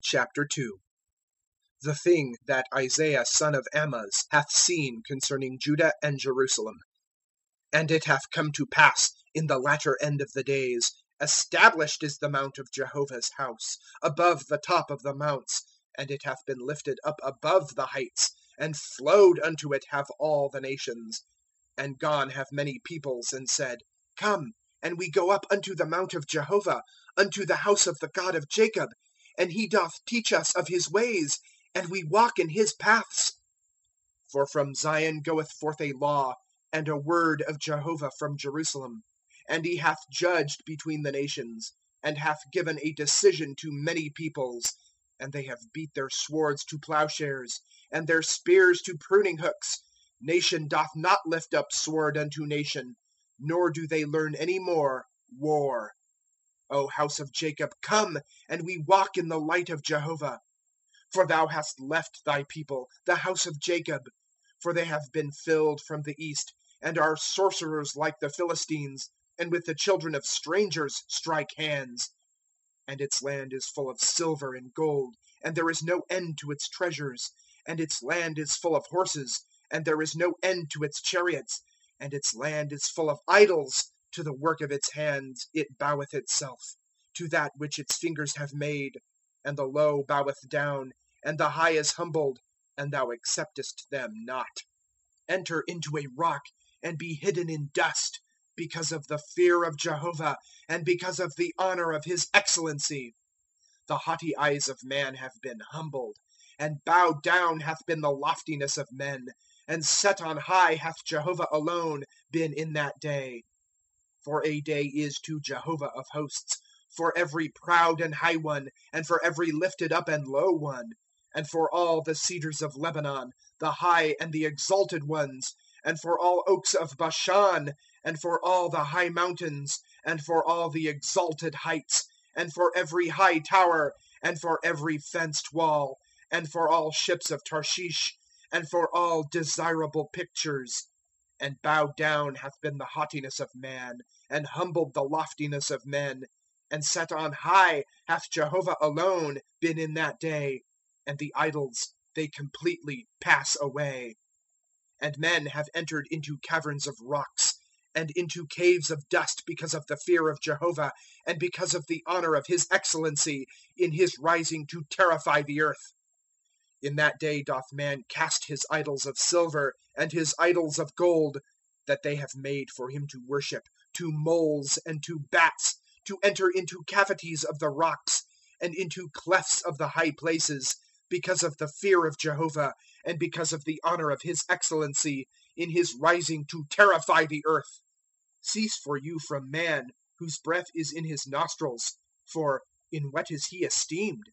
2. The thing that Isaiah son of Amoz hath seen concerning Judah and Jerusalem. And it hath come to pass in the latter end of the days, established is the mount of Jehovah's house, above the top of the mounts, and it hath been lifted up above the heights, and flowed unto it have all the nations. And gone have many peoples, and said, Come, and we go up unto the mount of Jehovah, unto the house of the God of Jacob, and he doth teach us of his ways, and we walk in his paths. For from Zion goeth forth a law, and a word of Jehovah from Jerusalem. And he hath judged between the nations, and hath given a decision to many peoples. And they have beat their swords to plowshares, and their spears to pruning hooks. Nation doth not lift up sword unto nation, nor do they learn any more war. O house of Jacob, come, and we walk in the light of Jehovah. For thou hast left thy people, the house of Jacob. For they have been filled from the east, and are sorcerers like the Philistines, and with the children of strangers strike hands. And its land is full of silver and gold, and there is no end to its treasures. And its land is full of horses, and there is no end to its chariots. And its land is full of idols. To the work of its hands it boweth itself, to that which its fingers have made. And the low boweth down, and the high is humbled, and thou acceptest them not. Enter into a rock, and be hidden in dust, because of the fear of Jehovah, and because of the honor of his excellency. The haughty eyes of man have been humbled, and bowed down hath been the loftiness of men. And set on high hath Jehovah alone been in that day. For a day is to Jehovah of hosts, for every proud and high one, and for every lifted up and low one, and for all the cedars of Lebanon, the high and the exalted ones, and for all oaks of Bashan, and for all the high mountains, and for all the exalted heights, and for every high tower, and for every fenced wall, and for all ships of Tarshish, and for all desirable pictures. And bowed down hath been the haughtiness of man, and humbled the loftiness of men. And set on high hath Jehovah alone been in that day, and the idols, they completely pass away. And men have entered into caverns of rocks, and into caves of dust, because of the fear of Jehovah, and because of the honor of his excellency, in his rising to terrify the earth. In that day doth man cast his idols of silver, and his idols of gold, that they have made for him to worship, to moles and to bats, to enter into cavities of the rocks, and into clefts of the high places, because of the fear of Jehovah, and because of the honor of his excellency, in his rising to terrify the earth. Cease for you from man, whose breath is in his nostrils, for in what is he esteemed?